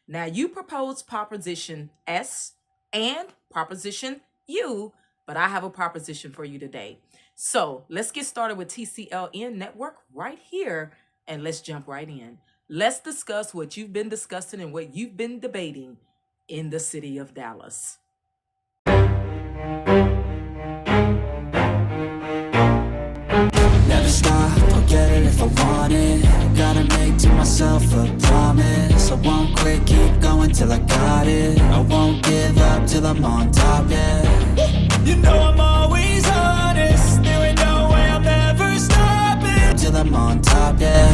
Now, you proposed Proposition S and Proposition U, but I have a proposition for you today. So let's get started with TCLN Network right here, and let's jump right in. Let's discuss what you've been discussing and what you've been debating in the city of Dallas. Never stop, I'll get it if I want it. Gotta make to myself a promise. I won't quit, keep going till I got it. I won't give up till I'm on top, yeah. You know I'm always honest. There ain't no way I'm ever stopping till I'm on top, yeah.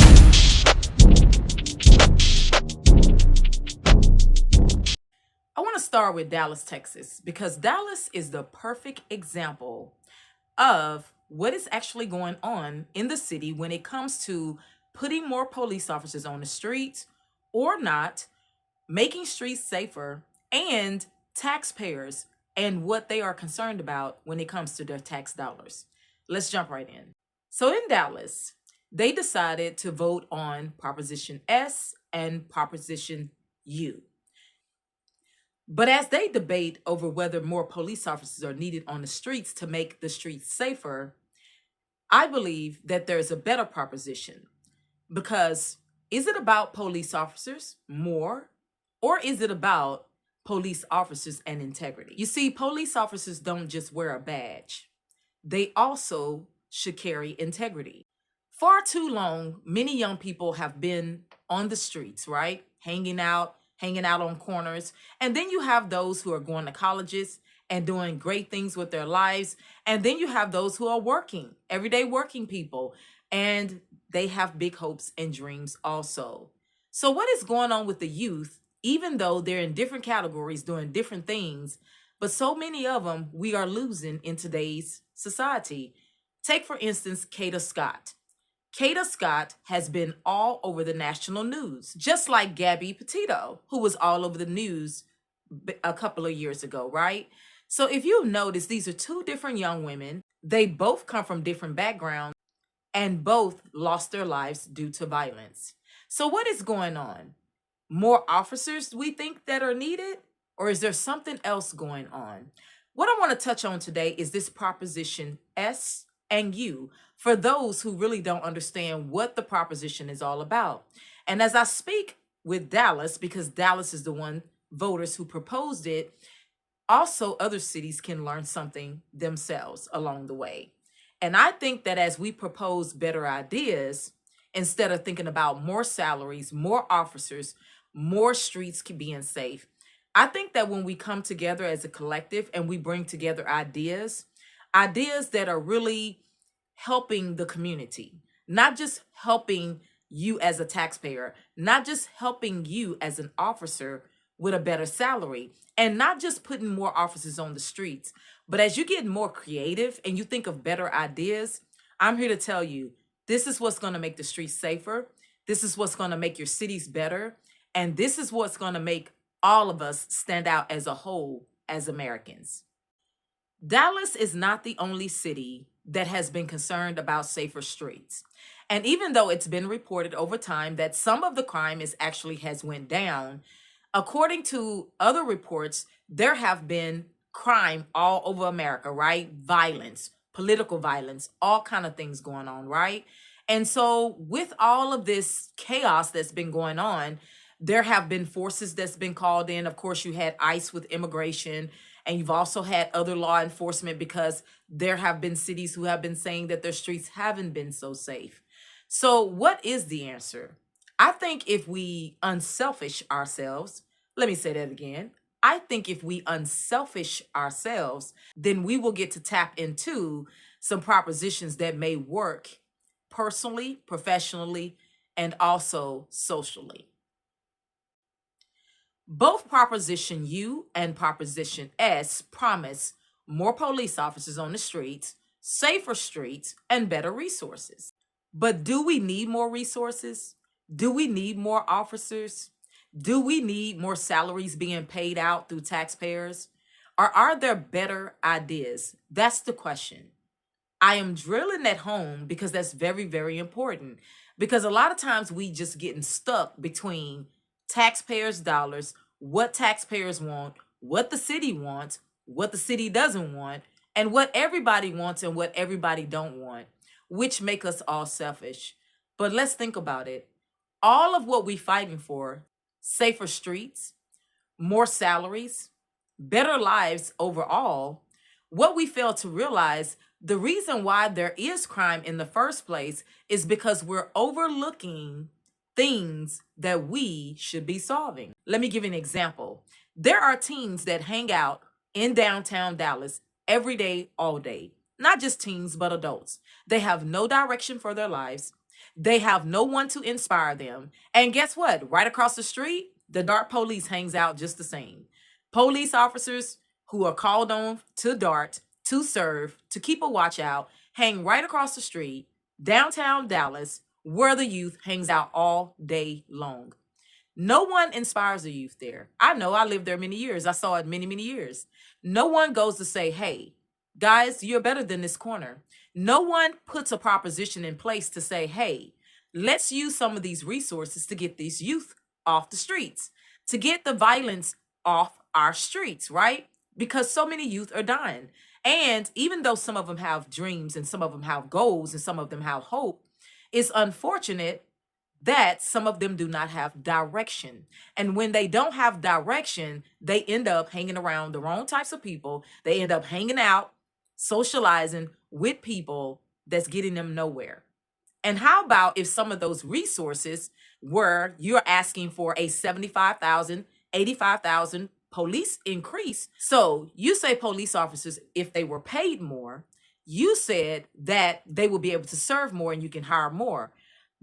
I want to start with Dallas, Texas, because Dallas is the perfect example of what is actually going on in the city when it comes to putting more police officers on the streets or not, making streets safer, and taxpayers and what they are concerned about when it comes to their tax dollars. Let's jump right in. So in Dallas, they decided to vote on Proposition S and Proposition U. But as they debate over whether more police officers are needed on the streets to make the streets safer, I believe that there's a better proposition. Because is it about police officers more, or is it about police officers and integrity? You see, police officers don't just wear a badge. They also should carry integrity. Far too long, many young people have been on the streets, right? Hanging out on corners. And then you have those who are going to colleges and doing great things with their lives. And then you have those who are working, everyday working people, and they have big hopes and dreams also. So what is going on with the youth, even though they're in different categories doing different things, but so many of them we are losing in today's society? Take, for instance, Kata Scott. Kata Scott has been all over the national news, just like Gabby Petito, who was all over the news a couple of years ago, right? So if you've noticed, these are two different young women. They both come from different backgrounds and both lost their lives due to violence. So what is going on? More officers we think that are needed, or is there something else going on? What I want to touch on today is this Proposition S and U for those who really don't understand what the proposition is all about. And as I speak with Dallas, because Dallas is the one voters who proposed it, also other cities can learn something themselves along the way. And I think that as we propose better ideas, instead of thinking about more salaries, more officers, more streets being safe, I think that when we come together as a collective and we bring together ideas that are really helping the community, not just helping you as a taxpayer, not just helping you as an officer with a better salary, and not just putting more officers on the streets, but as you get more creative and you think of better ideas, I'm here to tell you, this is what's going to make the streets safer. This is what's going to make your cities better. And this is what's going to make all of us stand out as a whole as Americans. Dallas is not the only city that has been concerned about safer streets. And even though it's been reported over time that some of the crime has went down, according to other reports, there have been crime all over America, right? Violence, political violence, all kind of things going on, right? And so with all of this chaos that's been going on, there have been forces that's been called in. Of course, you had ICE with immigration, and you've also had other law enforcement because there have been cities who have been saying that their streets haven't been so safe. So what is the answer? I think if we unselfish ourselves, let me say that again. I think if we unselfish ourselves, then we will get to tap into some propositions that may work personally, professionally, and also socially. Both Proposition U and Proposition S promise more police officers on the streets, safer streets, and better resources. But do we need more resources? Do we need more officers? Do we need more salaries being paid out through taxpayers? Or are there better ideas? That's the question. I am drilling at home because that's very, very important. Because a lot of times we just getting stuck between taxpayers' dollars, what taxpayers want, what the city wants, what the city doesn't want, and what everybody wants and what everybody don't want, which make us all selfish. But let's think about it. All of what we fighting for, safer streets, more salaries, better lives overall, what we fail to realize, the reason why there is crime in the first place is because we're overlooking things that we should be solving. Let me give you an example. There are teens that hang out in downtown Dallas every day, all day. Not just teens, but adults. They have no direction for their lives. They have no one to inspire them. And guess what? Right across the street, the DART police hangs out just the same. Police officers who are called on to DART, to serve, to keep a watch out, hang right across the street, downtown Dallas, where the youth hangs out all day long. No one inspires the youth there. I know, I lived there many years. I saw it many, many years. No one goes to say, hey, guys, you're better than this corner. No one puts a proposition in place to say, hey, let's use some of these resources to get these youth off the streets, to get the violence off our streets, right? Because so many youth are dying. And even though some of them have dreams and some of them have goals and some of them have hope, it's unfortunate that some of them do not have direction. And when they don't have direction, they end up hanging around the wrong types of people. They end up hanging out, socializing with people that's getting them nowhere. And how about if some of those resources were you're asking for a 75,000, 85,000 police increase? So you say police officers, if they were paid more, you said that they will be able to serve more and you can hire more.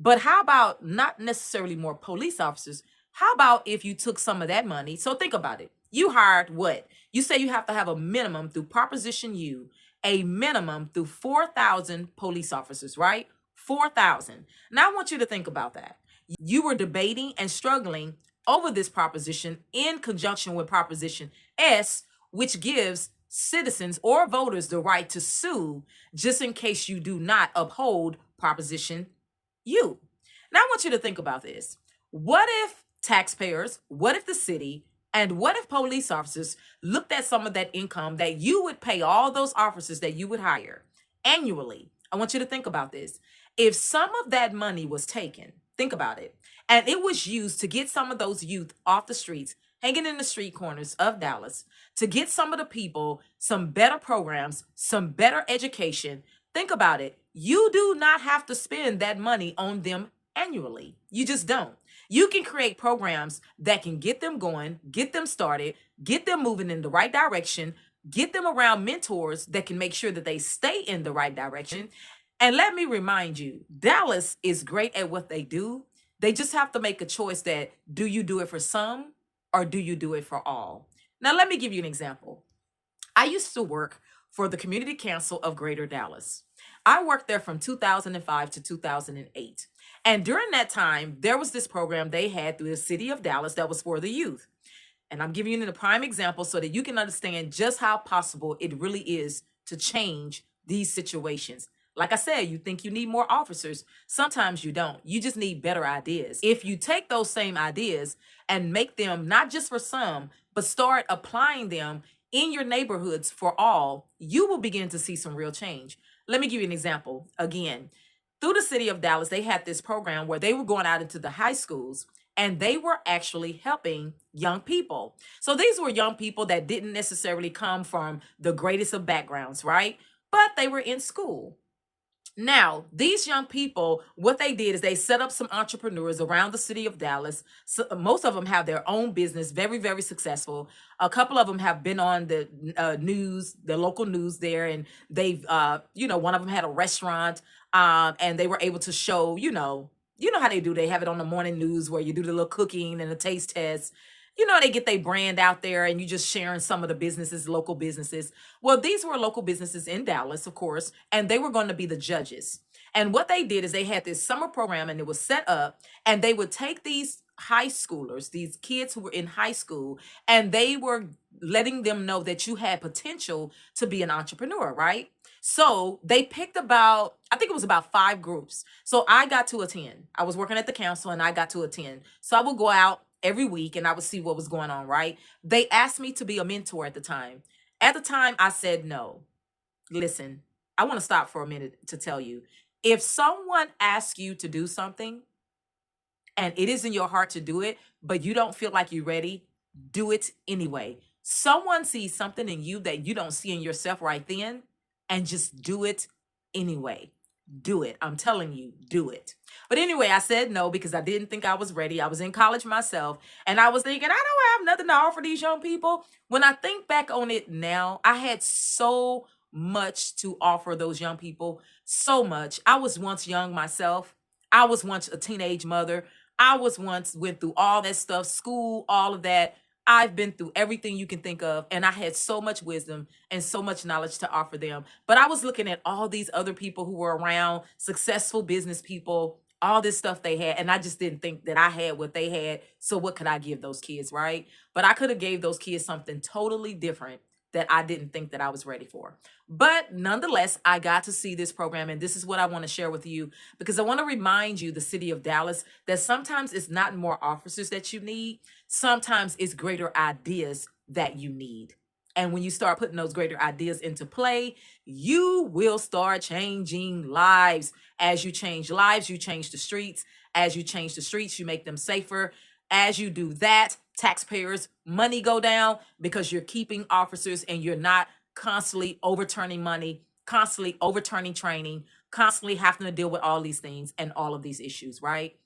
But how about not necessarily more police officers? How about if you took some of that money? So think about it. You hired what? You say you have to have a minimum through Proposition U, a minimum through 4,000 police officers, right? 4,000. Now I want you to think about that. You were debating and struggling over this proposition in conjunction with Proposition S, which gives citizens or voters the right to sue just in case you do not uphold Proposition U. Now I want you to think about this. What if taxpayers, what if the city, and what if police officers looked at some of that income that you would pay all those officers that you would hire annually? I want you to think about this. If some of that money was taken, think about it, and it was used to get some of those youth off the streets, hanging in the street corners of Dallas, to get some of the people some better programs, some better education. Think about it. You do not have to spend that money on them annually. You just don't. You can create programs that can get them going, get them started, get them moving in the right direction, get them around mentors that can make sure that they stay in the right direction. And let me remind you, Dallas is great at what they do. They just have to make a choice that do you do it for some or do you do it for all? Now, let me give you an example. I used to work for the Community Council of Greater Dallas. I worked there from 2005 to 2008. And during that time, there was this program they had through the city of Dallas that was for the youth. And I'm giving you a prime example so that you can understand just how possible it really is to change these situations. Like I said, you think you need more officers. Sometimes you don't. You just need better ideas. If you take those same ideas and make them not just for some, but start applying them in your neighborhoods for all, you will begin to see some real change. Let me give you an example. Again, through the city of Dallas, they had this program where they were going out into the high schools and they were actually helping young people. So these were young people that didn't necessarily come from the greatest of backgrounds, right? But they were in school. Now, these young people, what they did is they set up some entrepreneurs around the city of Dallas. So most of them have their own business, very, very successful. A couple of them have been on the news, the local news there, and they've, one of them had a restaurant, and they were able to show, you know how they do. They have it on the morning news where you do the little cooking and the taste test. They get their brand out there and you just sharing some of the businesses, local businesses. Well, these were local businesses in Dallas, of course, and they were going to be the judges. And what they did is they had this summer program and it was set up and they would take these high schoolers, these kids who were in high school, and they were letting them know that you had potential to be an entrepreneur, right? So they picked I think it was about 5 groups. So I got to attend. I was working at the council and I got to attend. So I would go out every week and I would see what was going on, right? They asked me to be a mentor at the time. At the time, I said no. Listen, I want to stop for a minute to tell you, if someone asks you to do something and it is in your heart to do it, but you don't feel like you're ready, do it anyway. Someone sees something in you that you don't see in yourself right then, and just do it anyway. Do it. I'm telling you, do it. But anyway, I said no because I didn't think I was ready. I was in college myself, and I was thinking, I don't have nothing to offer these young people. When I think back on it now, I had so much to offer those young people. So much. I was once young myself. I was once a teenage mother. I was once went through all that stuff, school, all of that. I've been through everything you can think of, and I had so much wisdom and so much knowledge to offer them. But I was looking at all these other people who were around, successful business people, all this stuff they had, and I just didn't think that I had what they had. So what could I give those kids, right? But I could have gave those kids something totally different that I didn't think that I was ready for. But nonetheless, I got to see this program, and this is what I want to share with you because I want to remind you, the city of Dallas, that sometimes it's not more officers that you need, sometimes it's greater ideas that you need. And when you start putting those greater ideas into play, you will start changing lives. As you change lives, you change the streets. As you change the streets, you make them safer. As you do that, taxpayers' money go down because you're keeping officers and you're not constantly overturning money, constantly overturning training, constantly having to deal with all these things and all of these issues, right?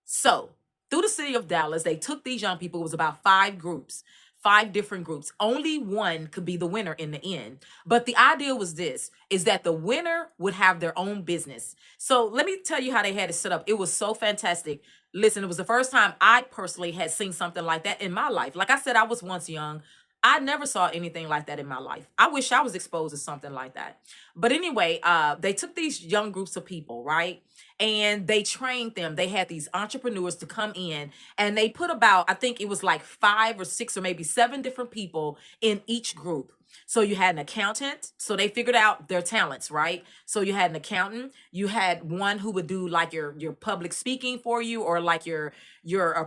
So, through the city of Dallas, they took these young people. It was about five groups, five different groups. Only one could be the winner in the end. But the idea was this, is that the winner would have their own business. So let me tell you how they had it set up. It was so fantastic. Listen, it was the first time I personally had seen something like that in my life. Like I said, I was once young. I never saw anything like that in my life. I wish I was exposed to something like that. But anyway, they took these young groups of people, right? And they trained them. They had these entrepreneurs to come in and they put about, I think it was like five or six or maybe seven different people in each group. So you had an accountant. So they figured out their talents, right? So you had an accountant. You had one who would do like your public speaking for you, or like your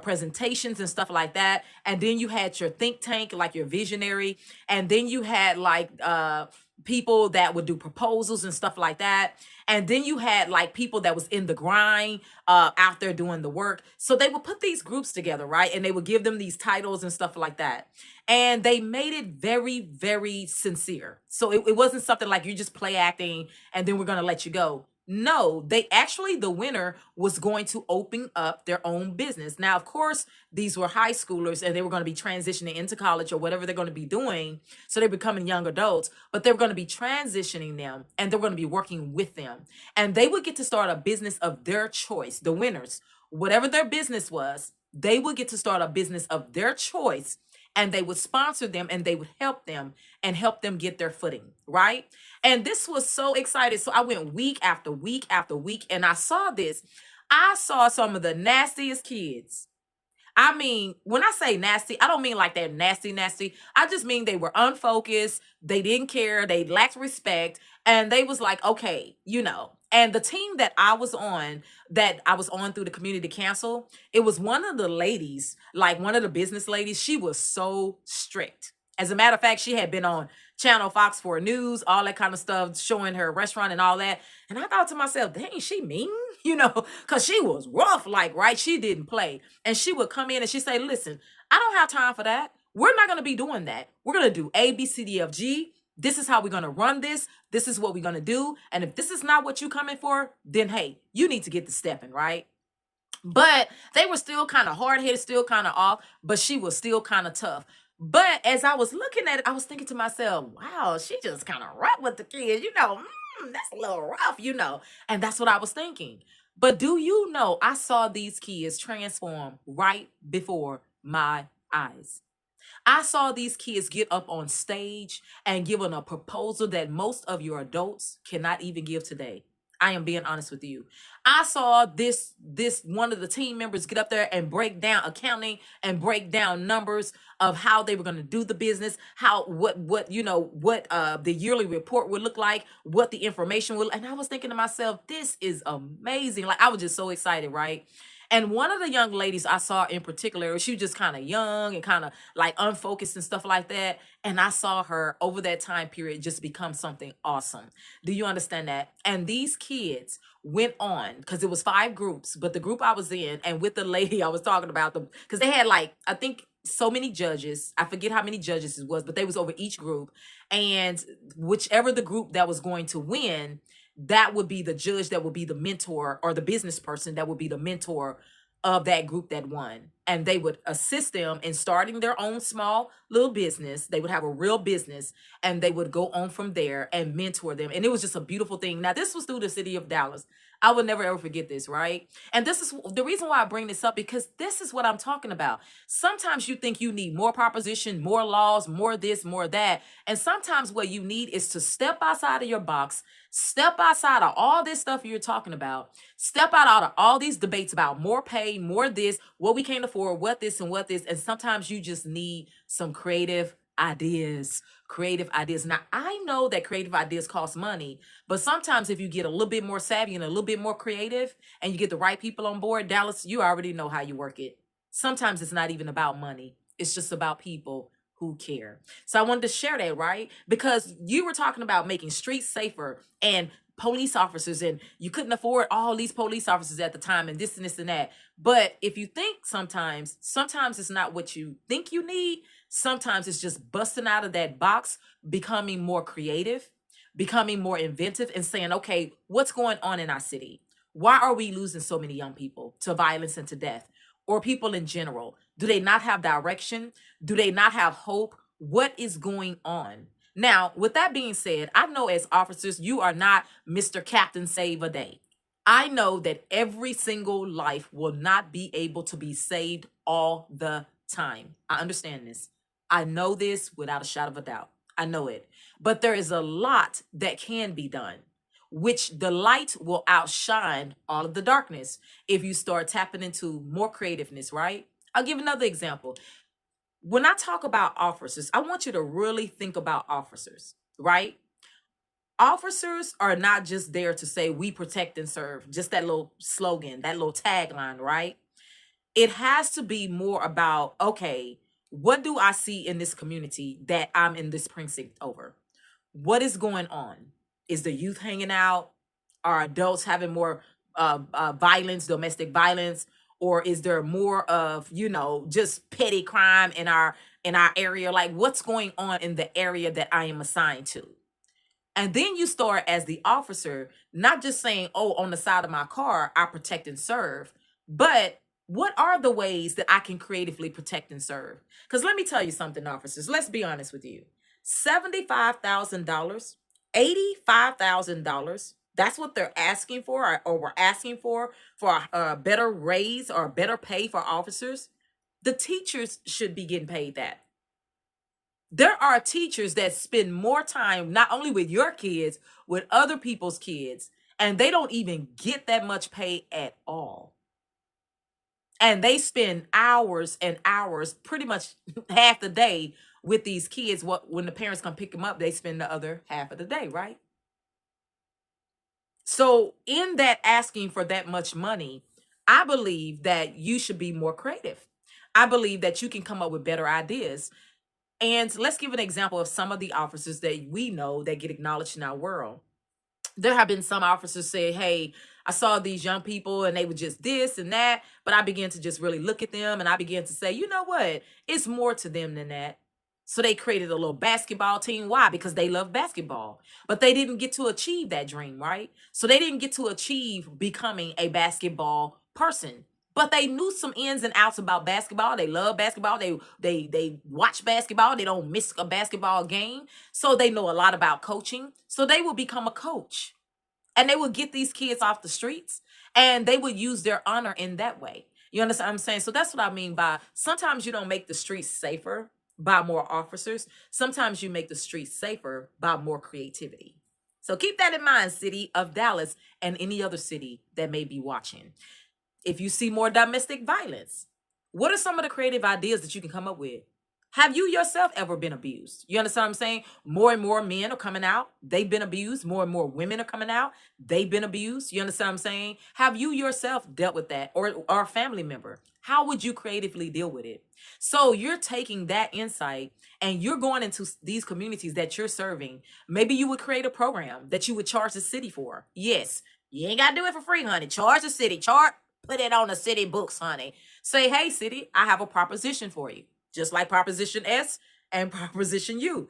presentations and stuff like that. And then you had your think tank, like your visionary. And then you had like people that would do proposals and stuff like that. And then you had like people that was in the grind, out there doing the work. So they would put these groups together, right? And they would give them these titles and stuff like that. And they made it very, very sincere. So it wasn't something like you just play acting and then we're going to let you go. No, they actually, the winner was going to open up their own business. Now, of course, these were high schoolers and they were going to be transitioning into college or whatever they're going to be doing. So they're becoming young adults, but they're going to be transitioning them and they're going to be working with them. And they would get to start a business of their choice. The winners, whatever their business was, they would get to start a business of their choice, and they would sponsor them and they would help them and help them get their footing, right? And this was so exciting. So I went week after week after week and I saw this. I saw some of the nastiest kids. I mean, when I say nasty, I don't mean like they're nasty, nasty. I just mean they were unfocused. They didn't care. They lacked respect. And they was like, okay, you know. And the team that I was on through the community council, it was one of the ladies, like one of the business ladies. She was so strict. As a matter of fact, she had been on Channel Fox for News, all that kind of stuff, showing her restaurant and all that. And I thought to myself, dang, she mean, because she was rough, like, right? She didn't play. And she would come in and she'd say, listen, I don't have time for that. We're not going to be doing that. We're going to do A, B, C, D, F, G. This is how we're going to run this. This is what we're going to do. And if this is not what you're coming for, then hey, you need to get the stepping, right? But they were still kind of hard-headed, still kind of off, but she was still kind of tough. But as I was looking at it, I was thinking to myself, wow, she just kind of rough with the kids, that's a little rough. And that's what I was thinking. But do you know, I saw these kids transform right before my eyes. I saw these kids get up on stage and give a proposal that most of your adults cannot even give today. I am being honest with you. I saw this one of the team members get up there and break down accounting and break down numbers of how they were going to do the business, how what the yearly report would look like, what the information would. And I was thinking to myself, this is amazing. Like I was just so excited, right? And one of the young ladies I saw in particular, she was just kind of young and kind of like unfocused and stuff like that. And I saw her over that time period just become something awesome. Do you understand that? And these kids went on, because it was 5 groups, but the group I was in and with the lady I was talking about, them, because they had like, I think so many judges. I forget how many judges it was, but they was over each group. And whichever the group that was going to win, that would be the judge, that would be the mentor, or the business person that would be the mentor of that group that won. And they would assist them in starting their own small little business. They would have a real business, and they would go on from there and mentor them. And it was just a beautiful thing. Now, this was through the city of Dallas. I will never ever forget this, right? And this is the reason why I bring this up, because this is what I'm talking about. Sometimes you think you need more proposition, more laws, more this, more that. And sometimes what you need is to step outside of your box, step outside of all this stuff you're talking about, step out of all these debates about more pay, more this, what we can't afford, what this and what this. And sometimes you just need some creative ideas. Creative ideas. Now, I know that creative ideas cost money, but sometimes if you get a little bit more savvy and a little bit more creative and you get the right people on board, Dallas, you already know how you work it. Sometimes it's not even about money. It's just about people who care. So I wanted to share that, right? Because you were talking about making streets safer and police officers, and you couldn't afford all these police officers at the time, and this and this and that. But if you think sometimes it's not what you think you need. Sometimes it's just busting out of that box, becoming more creative, becoming more inventive, and saying, okay, what's going on in our city? Why are we losing so many young people to violence and to death? Or people in general? Do they not have direction? Do they not have hope? What is going on? Now, with that being said, I know as officers, you are not Mr. Captain Save a Day. I know that every single life will not be able to be saved all the time. I understand this. I know this without a shadow of a doubt. I know it. But there is a lot that can be done, which the light will outshine all of the darkness if you start tapping into more creativeness, right? I'll give another example. When I talk about officers, I want you to really think about officers, right? Officers are not just there to say we protect and serve, just that little slogan, that little tagline, right? It has to be more about, okay, what do I see in this community that I'm in this precinct over? What is going on? Is the youth hanging out? Are adults having more violence, domestic violence? Or is there more of, just petty crime in our area? Like, what's going on in the area that I am assigned to? And then you start as the officer, not just saying, oh, on the side of my car, I protect and serve, but what are the ways that I can creatively protect and serve? Because let me tell you something, officers, let's be honest with you. $75,000, $85,000, that's what they're asking for, or we're asking for a better raise or better pay for officers. The teachers should be getting paid that. There are teachers that spend more time not only with your kids, with other people's kids, and they don't even get that much pay at all. And they spend hours and hours, pretty much half the day with these kids. When the parents come pick them up, they spend the other half of the day, right? So in that asking for that much money, I believe that you should be more creative. I believe that you can come up with better ideas. And let's give an example of some of the officers that we know that get acknowledged in our world. There have been some officers say, hey, I saw these young people and they were just this and that, but I began to just really look at them and I began to say, you know what? It's more to them than that. So they created a little basketball team. Why? Because they love basketball, but they didn't get to achieve that dream, right? So they didn't get to achieve becoming a basketball person, but they knew some ins and outs about basketball. They love basketball. They watch basketball. They don't miss a basketball game. So they know a lot about coaching. So they will become a coach. And they would get these kids off the streets and they would use their honor in that way. You understand what I'm saying? So that's what I mean by sometimes you don't make the streets safer by more officers. Sometimes you make the streets safer by more creativity. So keep that in mind, city of Dallas and any other city that may be watching. If you see more domestic violence, what are some of the creative ideas that you can come up with? Have you yourself ever been abused? You understand what I'm saying? More and more men are coming out. They've been abused. More and more women are coming out. They've been abused. You understand what I'm saying? Have you yourself dealt with that, or a family member? How would you creatively deal with it? So you're taking that insight and you're going into these communities that you're serving. Maybe you would create a program that you would charge the city for. Yes, you ain't got to do it for free, honey. Charge the city. Put it on the city books, honey. Say, hey, city, I have a proposition for you. Just like Proposition S and Proposition U.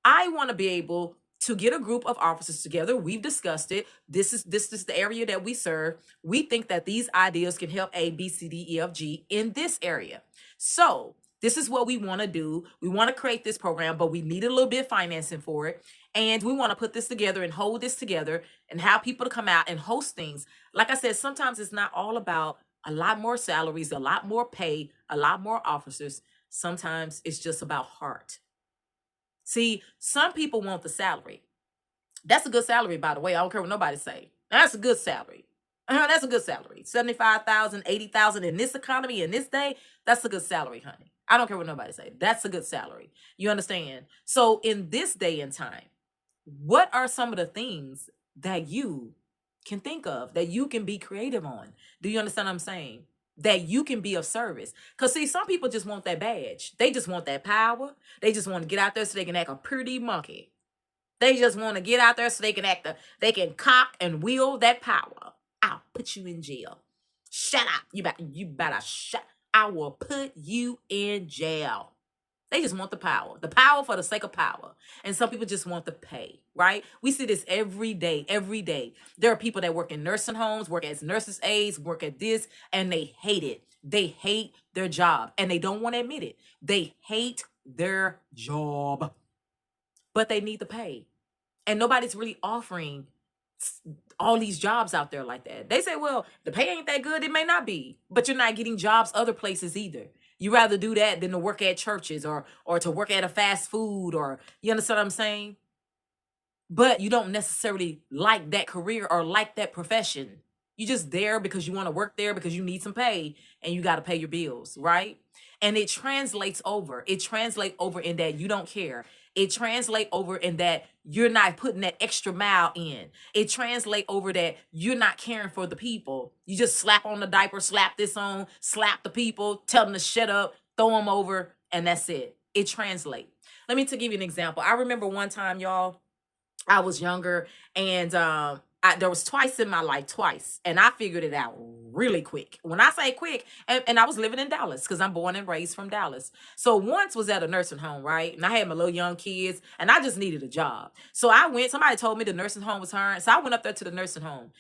I want to be able to get a group of officers together. We've discussed it. This is the area that we serve. We think that these ideas can help A, B, C, D, E, F, G in this area. So this is what we want to do. We want to create this program, but we need a little bit of financing for it. And we want to put this together and hold this together and have people to come out and host things. Like I said, sometimes it's not all about a lot more salaries, a lot more pay, a lot more officers. Sometimes it's just about heart. See, some people want the salary. That's a good salary, by the way. I don't care what nobody say. That's a good salary. That's a good salary. 75,000, 80,000 in this economy, in this day, that's a good salary, honey. I don't care what nobody say. That's a good salary. You understand? So in this day and time, what are some of the things that you can think of, that you can be creative on? Do you understand what I'm saying? That you can be of service. Because see, some people just want that badge. They just want that power. They just want to get out there so they can act a pretty monkey. They just want to get out there so they can they can cock and wield that power. I'll put you in jail. Shut up. You better shut. I will put you in jail. They just want the power for the sake of power. And some people just want the pay, right? We see this every day, every day. There are people that work in nursing homes, work as nurses' aides, work at this, and they hate it. They hate their job, and they don't want to admit it. They hate their job, but they need the pay. And nobody's really offering all these jobs out there like that. They say, well, the pay ain't that good. It may not be, but you're not getting jobs other places either. You rather do that than to work at churches or to work at a fast food, or you understand what I'm saying? But you don't necessarily like that career or like that profession. You're just there because you want to work there because you need some pay and you got to pay your bills, right? And it translates over. It translates over in that you don't care. It translates over in that you're not putting that extra mile in. It translates over that you're not caring for the people. You just slap on the diaper, slap this on, slap the people, tell them to shut up, throw them over, and that's it. It translates. Let me give you an example. I remember one time, y'all, I was younger, and there was twice in my life, and I figured it out really quick. When I say quick, and I was living in Dallas because I'm born and raised from Dallas. So once was at a nursing home, right? And I had my little young kids, and I just needed a job. So I went. Somebody told me the nursing home was hiring, so I went up there to the nursing home.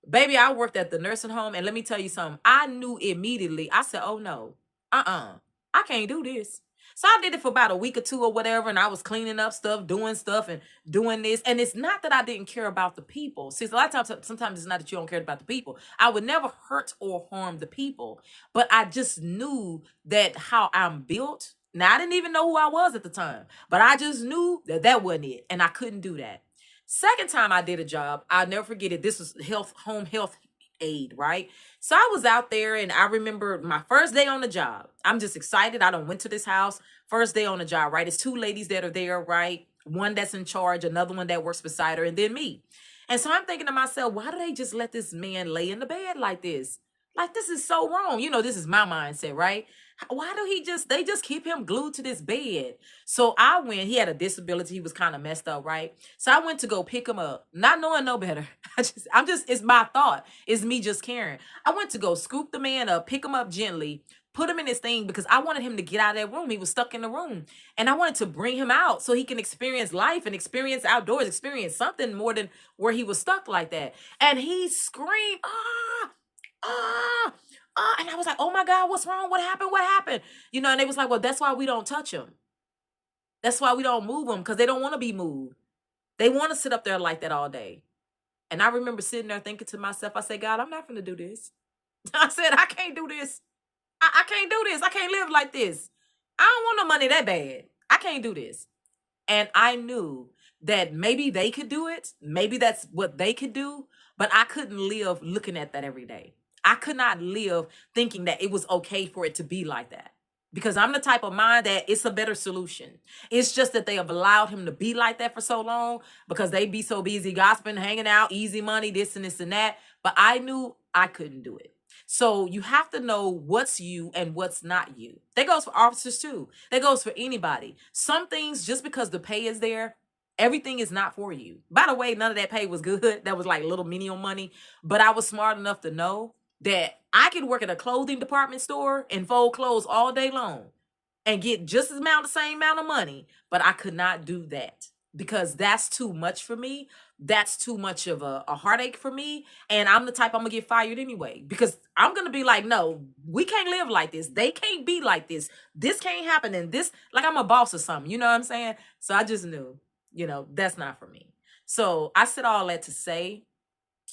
Baby, I worked at the nursing home, and let me tell you something. I knew immediately. I said, "Oh no, I can't do this." So I did it for about a week or two or whatever, and I was cleaning up stuff and doing this. And it's not that I didn't care about the people. See, a lot of times, sometimes it's not that you don't care about the people. I would never hurt or harm the people, but I just knew that how I'm built. Now, I didn't even know who I was at the time, but I just knew that that wasn't it, and I couldn't do that. Second time I did a job, I'll never forget it. This was home health aid, right? So I was out there, and I remember my first day on the job. I'm just excited. I done went to this house. First day on the job, right? It's two ladies that are there, right? One that's in charge, another one that works beside her, and then me. And so I'm thinking to myself, why do they just let this man lay in the bed like this? Like, this is so wrong. You know, this is my mindset, right? Why do they just keep him glued to this bed? So I went, he had a disability. He was kind of messed up, right? So I went to go pick him up, not knowing no better. It's my thought. It's me just caring. I went to go scoop the man up, pick him up gently, put him in his thing because I wanted him to get out of that room. He was stuck in the room. And I wanted to bring him out so he can experience life and experience outdoors, experience something more than where he was stuck like that. And he screamed, ah, ah. And I was like, oh my God, what's wrong? What happened? What happened? You know, and they was like, well, that's why we don't touch them. That's why we don't move them, because they don't want to be moved. They want to sit up there like that all day. And I remember sitting there thinking to myself, I said, God, I'm not going to do this. I said, I can't do this. I can't do this. I can't live like this. I don't want no money that bad. I can't do this. And I knew that maybe they could do it. Maybe that's what they could do. But I couldn't live looking at that every day. I could not live thinking that it was okay for it to be like that. because I'm the type of mind that it's a better solution. It's just that they have allowed him to be like that for so long because they be so busy gossiping, hanging out, easy money, this and this and that. But I knew I couldn't do it. So you have to know what's you and what's not you. That goes for officers too. That goes for anybody. Some things, just because the pay is there, everything is not for you. By the way, none of that pay was good. That was like little menial money. But I was smart enough to know that I could work at a clothing department store and fold clothes all day long and get just as amount the same amount of money, but I could not do that because that's too much for me. That's too much of a heartache for me. And I'm the type, I'm gonna get fired anyway because I'm gonna be like, no, we can't live like this. They can't be like this. This can't happen. And this, like I'm a boss or something. You know what I'm saying? So I just knew, that's not for me. So I said all that to say,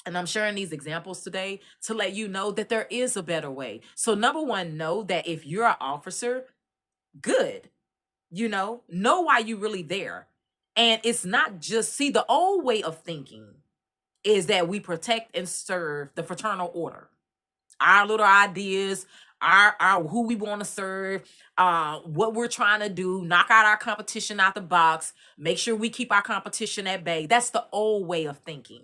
and I'm sharing these examples today to let you know that there is a better way. So number one, know that if you're an officer, good, know why you're really there. And it's not just, see, the old way of thinking is that we protect and serve the fraternal order, our little ideas, our who we want to serve, what we're trying to do, knock out our competition out the box, make sure we keep our competition at bay. That's the old way of thinking.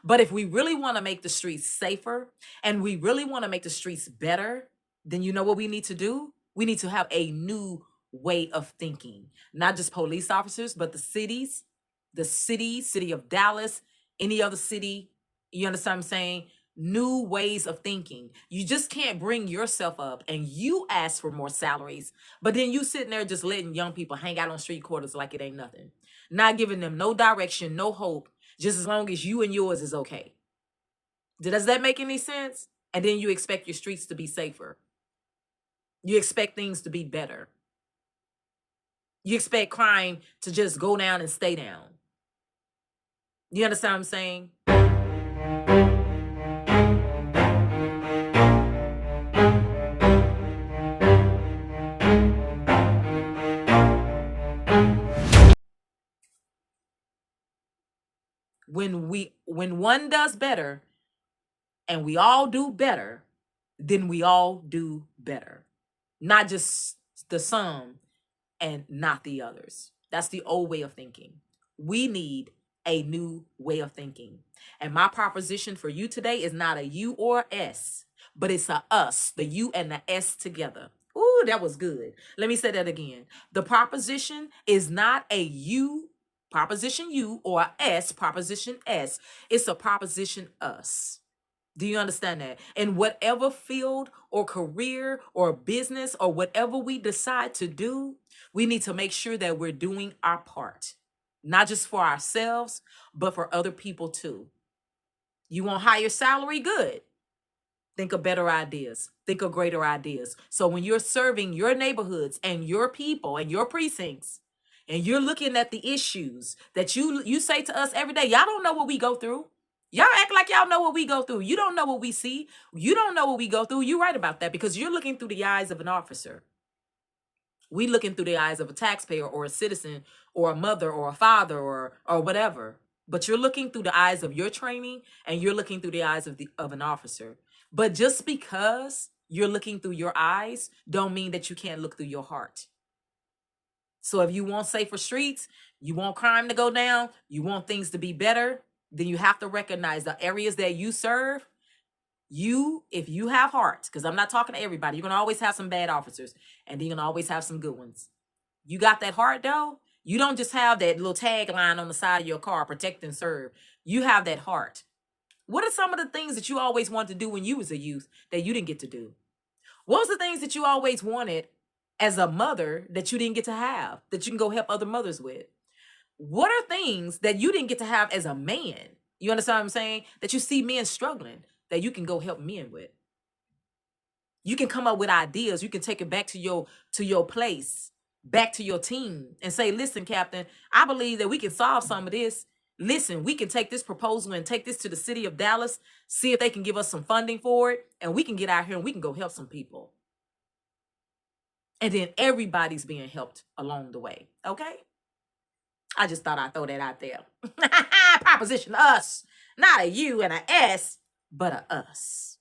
But if we really want to make the streets safer and we really want to make the streets better, then you know what we need to do? We need to have a new way of thinking. Not just police officers, but the city of Dallas, any other city. You understand what I'm saying? New ways of thinking. You just can't bring yourself up and you ask for more salaries, but then you sitting there just letting young people hang out on street corners like it ain't nothing. Not giving them no direction, no hope, just as long as you and yours is okay. Does that make any sense? And then you expect your streets to be safer. You expect things to be better. You expect crime to just go down and stay down. You understand what I'm saying? When one does better and we all do better, then we all do better. Not just the sum and not the others. That's the old way of thinking. We need a new way of thinking. And my proposition for you today is not a you or a S, but it's a us, the you and the S together. Ooh, that was good. Let me say that again. The proposition is not a you, proposition you, or a S, proposition S. It's a proposition us. Do you understand that? In whatever field or career or business or whatever we decide to do, we need to make sure that we're doing our part, not just for ourselves, but for other people too. You want higher salary? Good. Think of better ideas. Think of greater ideas. So when you're serving your neighborhoods and your people and your precincts, and you're looking at the issues that you say to us every day, y'all don't know what we go through. Y'all act like y'all know what we go through. You don't know what we see. You don't know what we go through. You're right about that because you're looking through the eyes of an officer. We looking through the eyes of a taxpayer or a citizen or a mother or a father or whatever. But you're looking through the eyes of your training and you're looking through the eyes of an officer. But just because you're looking through your eyes don't mean that you can't look through your heart. So if you want safer streets, you want crime to go down, you want things to be better, then you have to recognize the areas that you serve. If you have heart, because I'm not talking to everybody, you're going to always have some bad officers and you're going to always have some good ones. You got that heart though. You don't just have that little tagline on the side of your car, protect and serve. You have that heart. What are some of the things that you always wanted to do when you was a youth that you didn't get to do? What was the things that you always wanted as a mother that you didn't get to have, that you can go help other mothers with? What are things that you didn't get to have as a man? You understand what I'm saying? That you see men struggling, that you can go help men with. You can come up with ideas. You can take it back to your place, back to your team and say, listen, Captain, I believe that we can solve some of this. Listen, we can take this proposal and take this to the city of Dallas, see if they can give us some funding for it, and we can get out here and we can go help some people. And then everybody's being helped along the way. Okay? I just thought I'd throw that out there. Proposition us. Not a you and a S, but a us.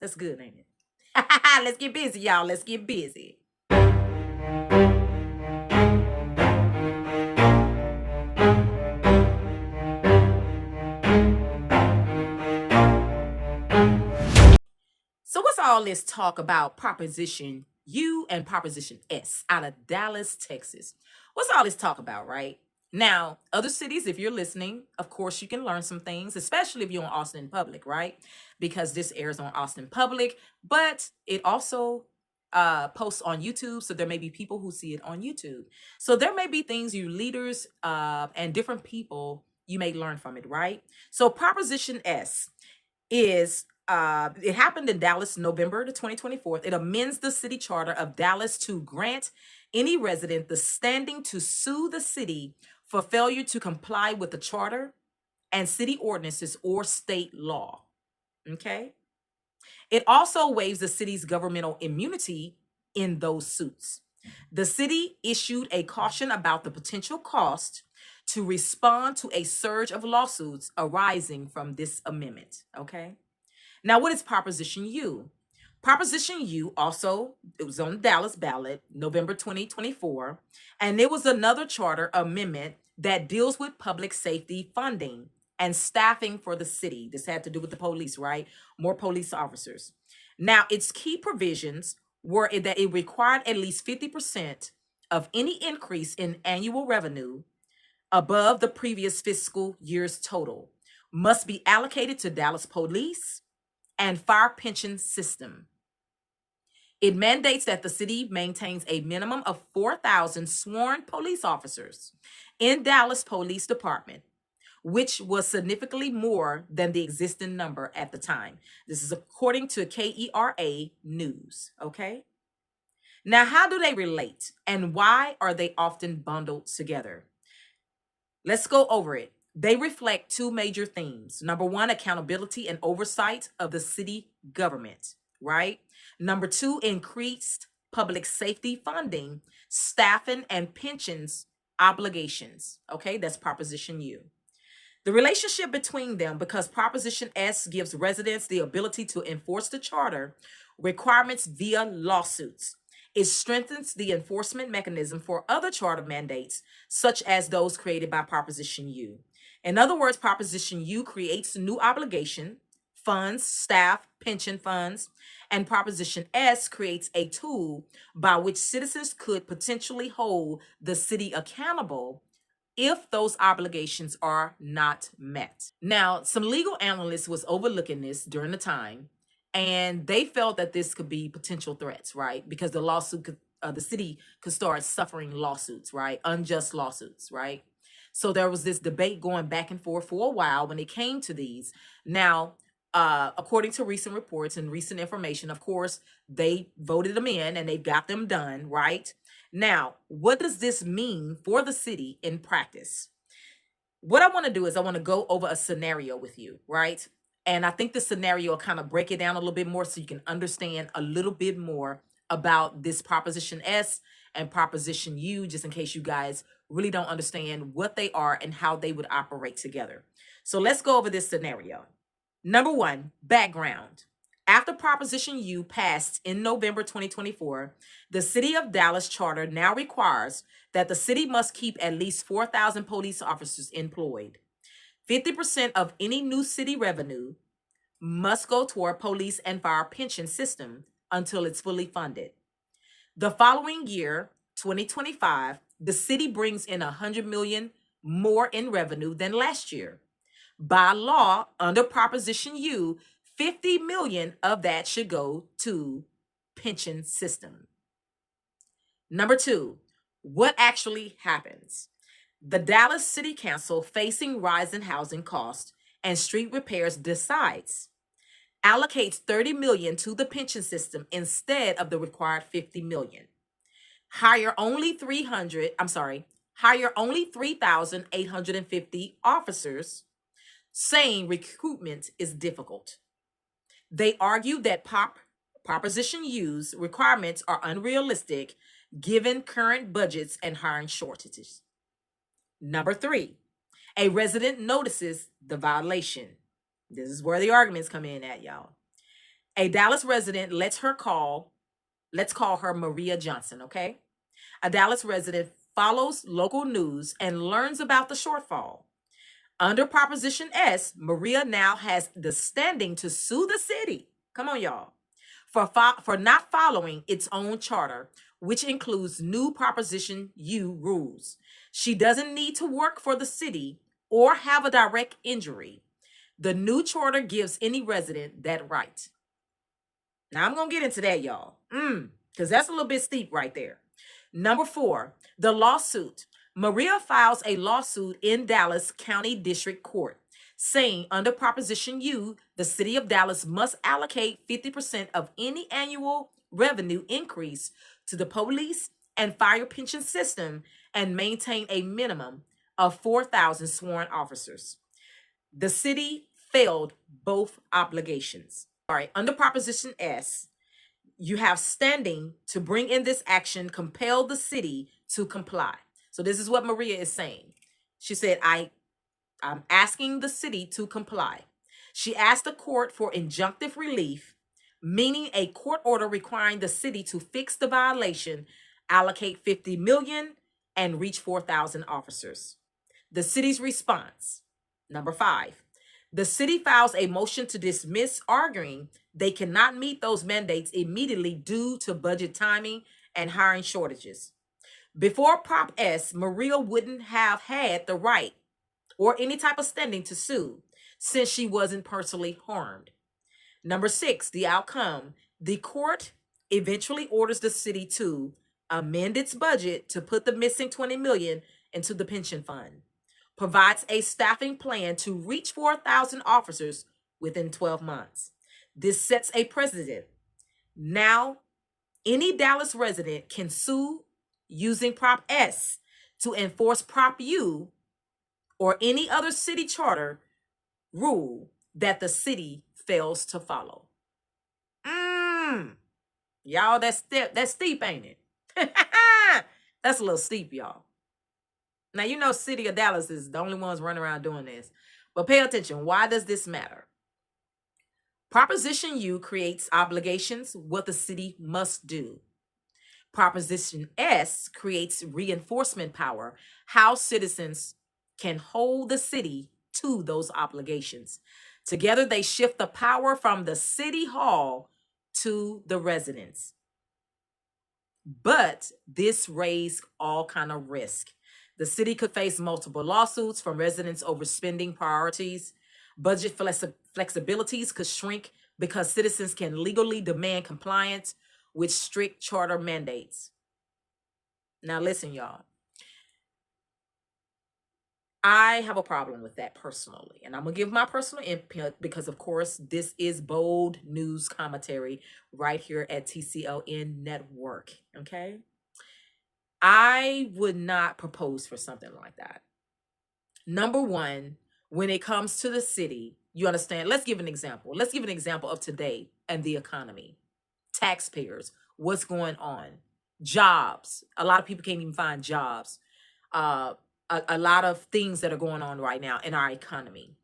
That's good, ain't it? Let's get busy, y'all. Let's get busy. all this talk about Proposition U and Proposition S out of Dallas, Texas? What's all this talk about, right? Now, other cities, if you're listening, of course, you can learn some things, especially if you're on Austin Public, right? Because this airs on Austin Public, but it also posts on YouTube. So there may be people who see it on YouTube. So there may be things you leaders and different people, you may learn from it, right? So Proposition S is it happened in Dallas, November the 2024. It amends the city charter of Dallas to grant any resident the standing to sue the city for failure to comply with the charter and city ordinances or state law. Okay. It also waives the city's governmental immunity in those suits. The city issued a caution about the potential cost to respond to a surge of lawsuits arising from this amendment. Okay. Now, what is Proposition U? Proposition U also, it was on the Dallas ballot, November 2024, and it was another charter amendment that deals with public safety funding and staffing for the city. This had to do with the police, right? More police officers. Now, its key provisions were that it required at least 50% of any increase in annual revenue above the previous fiscal year's total must be allocated to Dallas police and fire pension system. It mandates that the city maintains a minimum of 4,000 sworn police officers in Dallas Police Department, which was significantly more than the existing number at the time. This is according to KERA News, okay? Now, how do they relate and why are they often bundled together? Let's go over it. They reflect two major themes. Number one, accountability and oversight of the city government, right? Number two, increased public safety funding, staffing, and pensions obligations. Okay, that's Proposition U. The relationship between them, because Proposition S gives residents the ability to enforce the charter requirements via lawsuits. It strengthens the enforcement mechanism for other charter mandates, such as those created by Proposition U. In other words, Proposition U creates new obligation, funds, staff, pension funds, and Proposition S creates a tool by which citizens could potentially hold the city accountable if those obligations are not met. Now, some legal analysts was overlooking this during the time, and they felt that this could be potential threats, right? Because the lawsuit could, the city could start suffering lawsuits, right? Unjust lawsuits, right? So there was this debate going back and forth for a while when it came to these. Now, according to recent reports and recent information, of course, they voted them in and they got them done, right? Now, what does this mean for the city in practice? What I want to do is I want to go over a scenario with you, right? And I think the scenario will kind of break it down a little bit more so you can understand a little bit more about this Proposition S and Proposition U, just in case you guys really don't understand what they are and how they would operate together. So let's go over this scenario. Number one, background. After Proposition U passed in November 2024, the City of Dallas Charter now requires that the city must keep at least 4,000 police officers employed. 50% of any new city revenue must go toward police and fire pension system until it's fully funded. The following year, 2025, the city brings in $100 million more in revenue than last year. By law, under Proposition U, 50 million of that should go to pension system. Number two, what actually happens? The Dallas City Council, facing rising housing costs and street repairs, decides allocates 30 million to the pension system instead of the required 50 million. Hire only 3,850 officers, saying recruitment is difficult. They argue that Proposition U's requirements are unrealistic given current budgets and hiring shortages. Number three, a resident notices the violation. This is where the arguments come in at, y'all. A Dallas resident let's call her Maria Johnson, okay? A Dallas resident follows local news and learns about the shortfall. Under Proposition S, Maria now has the standing to sue the city. Come on, y'all. for not following its own charter, which includes new Proposition U rules. She doesn't need to work for the city or have a direct injury. The new charter gives any resident that right. Now I'm going to get into that, y'all, because that's a little bit steep right there. Number 4, the lawsuit. Maria files a lawsuit in Dallas County District Court saying under Proposition U, the city of Dallas must allocate 50% of any annual revenue increase to the police and fire pension system and maintain a minimum of 4,000 sworn officers. The city failed both obligations. All right, under Proposition S, you have standing to bring in this action, compel the city to comply. So this is what Maria is saying. She said, I'm asking the city to comply. She asked the court for injunctive relief, meaning a court order requiring the city to fix the violation, allocate 50 million, and reach 4,000 officers. The city's response. Number 5, the city files a motion to dismiss, arguing they cannot meet those mandates immediately due to budget timing and hiring shortages. Before Prop S, Maria wouldn't have had the right or any type of standing to sue since she wasn't personally harmed. Number 6, the outcome. The court eventually orders the city to amend its budget to put the missing 20 million into the pension fund, provides a staffing plan to reach 4,000 officers within 12 months. This sets a precedent. Now, any Dallas resident can sue using Prop S to enforce Prop U or any other city charter rule that the city fails to follow. Y'all, that's steep, ain't it? That's a little steep, y'all. Now, you know, city of Dallas is the only ones running around doing this. But pay attention. Why does this matter? Proposition U creates obligations, what the city must do. Proposition S creates reinforcement power, how citizens can hold the city to those obligations. Together, they shift the power from the city hall to the residents. But this raised all kind of risk. The city could face multiple lawsuits from residents over spending priorities. Budget flexibilities could shrink because citizens can legally demand compliance with strict charter mandates. Now listen, y'all. I have a problem with that personally, and I'm going to give my personal input because, of course, this is bold news commentary right here at TCLN Network, okay? I would not propose for something like that. Number one, when it comes to the city, you understand, let's give an example. Let's give an example of today and the economy. Taxpayers, what's going on? Jobs. A lot of people can't even find jobs. A lot of things that are going on right now in our economy.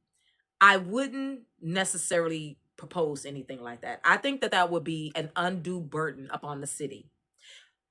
I wouldn't necessarily propose anything like that. I think that that would be an undue burden upon the city.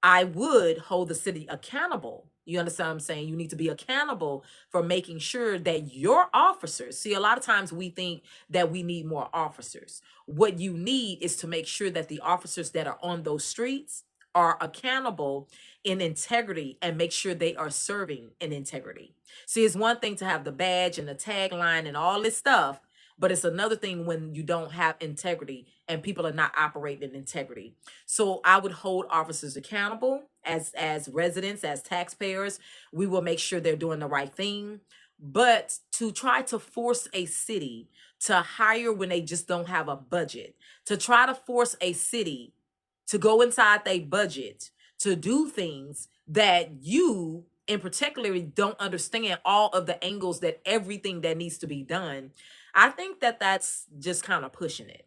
I would hold the city accountable. You understand what I'm saying? You need to be accountable for making sure that your officers, see, a lot of times we think that we need more officers. What you need is to make sure that the officers that are on those streets are accountable in integrity and make sure they are serving in integrity. See, it's one thing to have the badge and the tagline and all this stuff, but it's another thing when you don't have integrity and people are not operating in integrity. So I would hold officers accountable as residents, as taxpayers. We will make sure they're doing the right thing. But to try to force a city to hire when they just don't have a budget, to try to force a city to go inside their budget, to do things that you in particular don't understand all of the angles that everything that needs to be done. I think that that's just kind of pushing it.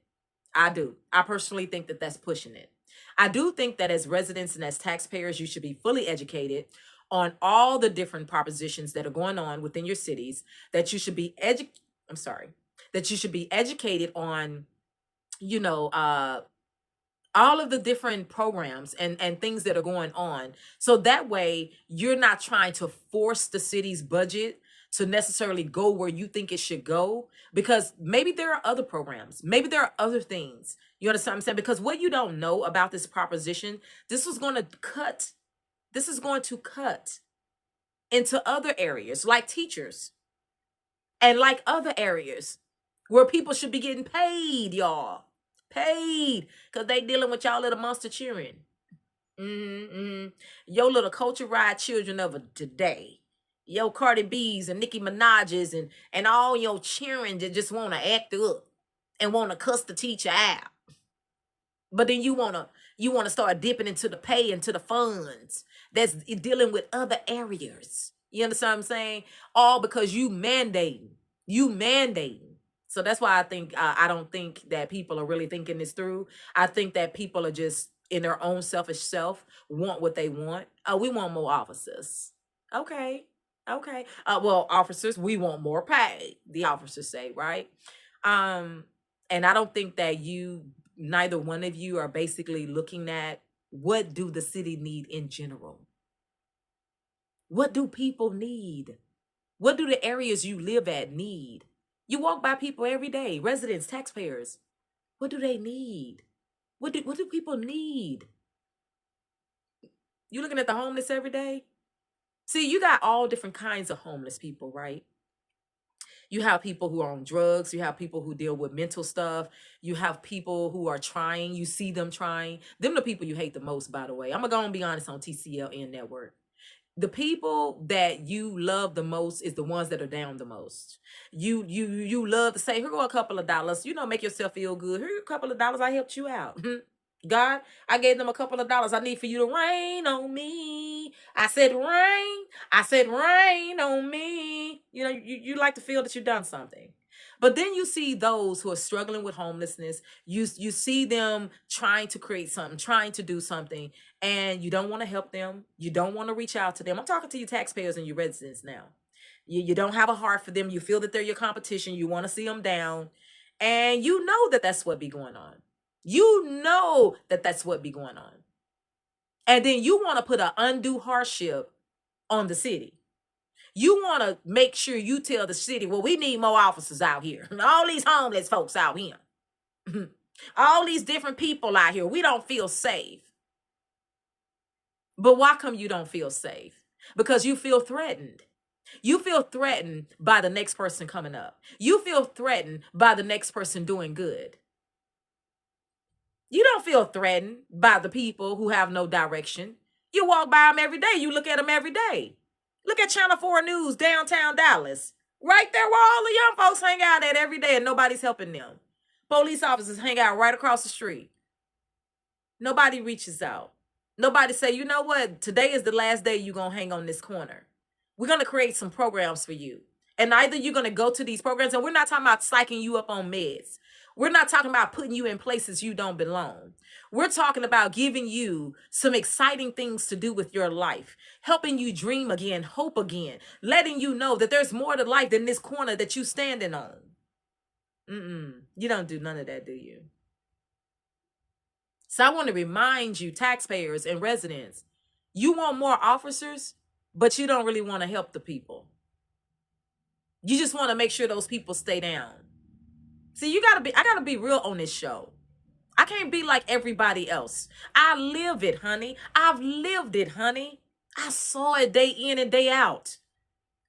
I do. I personally think that that's pushing it. I do think that as residents and as taxpayers, you should be fully educated on all the different propositions that are going on within your cities, that you should be that you should be educated on, you know, all of the different programs and things that are going on. So that way you're not trying to force the city's budget to necessarily go where you think it should go, because maybe there are other programs, maybe there are other things. You understand what I'm saying? Because what you don't know about this proposition, this is going to cut, this is going to cut into other areas like teachers and like other areas where people should be getting paid, y'all. Paid. Because they dealing with y'all little monster children. Mm-hmm. Your little culture ride children of today. Yo Cardi B's and Nicki Minaj's and all your children that just want to act up and want to cuss the teacher out. But then you wanna start dipping into the pay, into the funds that's dealing with other areas. You understand what I'm saying? All because you mandating. You mandating. So that's why I think I don't think that people are really thinking this through. I think that people are just in their own selfish self want what they want. We want more officers. Okay. Okay. Well, officers, we want more pay. The officers say, right? Um, and I don't think that neither one of you are basically looking at what do the city need in general. What do people need? What do the areas you live at need? You walk by people every day, residents, taxpayers. What do they need? What do people need? You looking at the homeless every day? See, you got all different kinds of homeless people, right? You have people who are on drugs. You have people who deal with mental stuff. You have people who are trying. You see them trying. Them the people you hate the most, by the way. I'm going to go and be honest on TCLN Network. The people that you love the most is the ones that are down the most. You love to say, here go a couple of dollars, make yourself feel good. Here a couple of dollars, I helped you out. God, I gave them a couple of dollars. I need for you to rain on me. I said rain. I said rain on me. You like to feel that you've done something. But then you see those who are struggling with homelessness. You see them trying to create something, trying to do something, and you don't want to help them. You don't want to reach out to them. I'm talking to you taxpayers and your residents now. You don't have a heart for them. You feel that they're your competition. You want to see them down. And you know that that's what be going on. You know that that's what be going on. And then you want to put an undue hardship on the city. You want to make sure you tell the city, well, we need more officers out here. All these homeless folks out here. All these different people out here. We don't feel safe. But why come you don't feel safe? Because you feel threatened. You feel threatened by the next person coming up. You feel threatened by the next person doing good. You don't feel threatened by the people who have no direction. You walk by them every day. You look at them every day. Look at Channel 4 News, downtown Dallas. Right there where all the young folks hang out at every day and nobody's helping them. Police officers hang out right across the street. Nobody reaches out. Nobody say, you know what? Today is the last day you're going to hang on this corner. We're going to create some programs for you. And either you're going to go to these programs, and we're not talking about psyching you up on meds. We're not talking about putting you in places you don't belong. We're talking about giving you some exciting things to do with your life, helping you dream again, hope again, letting you know that there's more to life than this corner that you're standing on. You don't do none of that, do you? So I want to remind you, taxpayers and residents, you want more officers, but you don't really want to help the people. You just want to make sure those people stay down. See, I gotta be real on this show. I can't be like everybody else. I live it, honey. I've lived it, honey. I saw it day in and day out.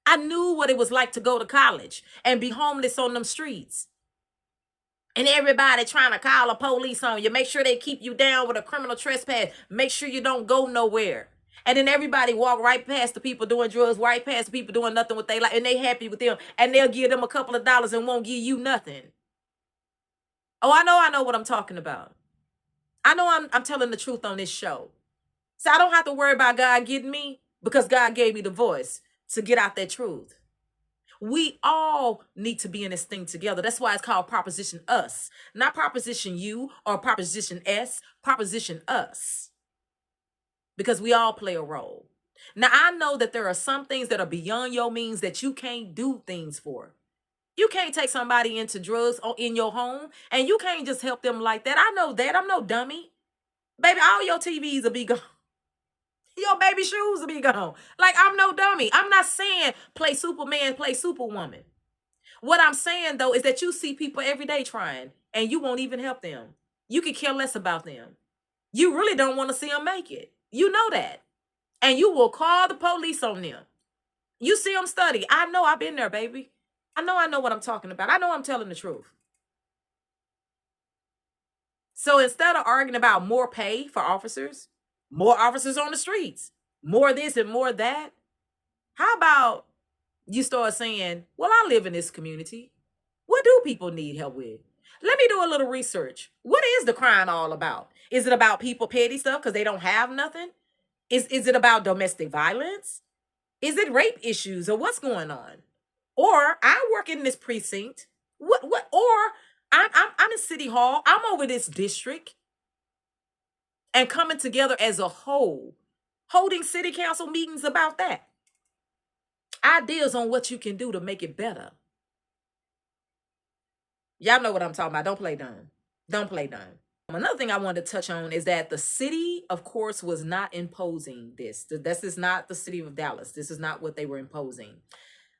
I knew what it was like to go to college and be homeless on them streets. And everybody trying to call the police on you. Make sure they keep you down with a criminal trespass. Make sure you don't go nowhere. And then everybody walk right past the people doing drugs, right past the people doing nothing what they like, and they happy with them. And they'll give them a couple of dollars and won't give you nothing. Oh, I know what I'm talking about. I know I'm telling the truth on this show. So I don't have to worry about God getting me because God gave me the voice to get out that truth. We all need to be in this thing together. That's why it's called Proposition Us. Not Proposition You or Proposition S, Proposition Us. Because we all play a role. Now, I know that there are some things that are beyond your means that you can't do things for. You can't take somebody into drugs in your home, and you can't just help them like that. I know that. I'm no dummy. Baby, all your TVs will be gone. Your baby shoes will be gone. Like, I'm no dummy. I'm not saying play Superman, play Superwoman. What I'm saying though is that you see people every day trying and you won't even help them. You could care less about them. You really don't want to see them make it. You know that. And you will call the police on them. You see them study. I know I've been there, baby. I know what I'm talking about. I know I'm telling the truth. So instead of arguing about more pay for officers, more officers on the streets, more this and more that, how about you start saying, well, I live in this community. What do people need help with? Let me do a little research. What is the crime all about? Is it about people petty stuff because they don't have nothing? Is it about domestic violence? Is it rape issues or what's going on? Or I work in this precinct. What or I'm in City Hall. I'm over this district and coming together as a whole, holding city council meetings about that. Ideas on what you can do to make it better. Y'all know what I'm talking about. Don't play dumb. Don't play dumb. Another thing I wanted to touch on is that the city, of course, was not imposing this. This is not the city of Dallas. This is not what they were imposing.